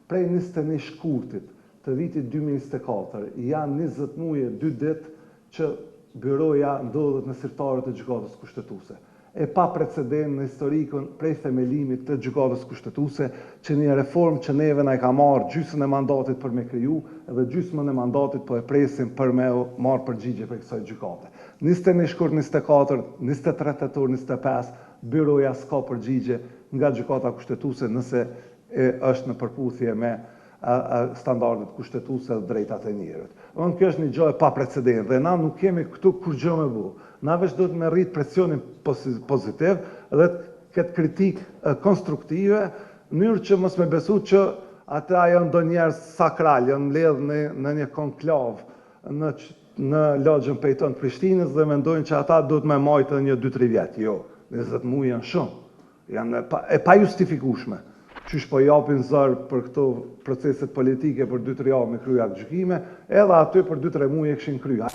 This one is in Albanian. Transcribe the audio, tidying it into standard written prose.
prej 21 shkurtit të vitit 2024 janë 20 muaj 2 ditë që byroja ndodhet në sirtarët e gjykatës kushtetuese. E pa precedent në historikën prej themelimit të gjykatës kushtetuese që një reformë që neve na e ka marrë gjysmën e mandatit për me kriju edhe gjysmën e mandatit po e presim për me marrë përgjigje për kësaj gjykate. 21 shkurt 24, 23 tetor 25, byroja s'ka përgjigje nga gjykata kushtetuese nëse është në përputhje me standardet kushtetuese dhe drejtat e njerëzit. Kjo është një gjë e pa precedent dhe na nuk kemi këtu kur gjë me bu. Na veç do të me rrit presionin pozitiv dhe këtë kritik konstruktive, në mënyrë që mos me besu që ata janë do njerëz sakral, janë mbledhë në një konklav në lagjën Pejton të Prishtinës dhe mendojnë që ata do të me majtë një 2-3 vjetë. Jo, 20 muaj janë shumë, janë e pa justifikueshme. Qysh po japin zërë për këto proceset politike për 2-3 javë me kryja gjykime, edhe aty për 2-3 muaj e këshin kryja.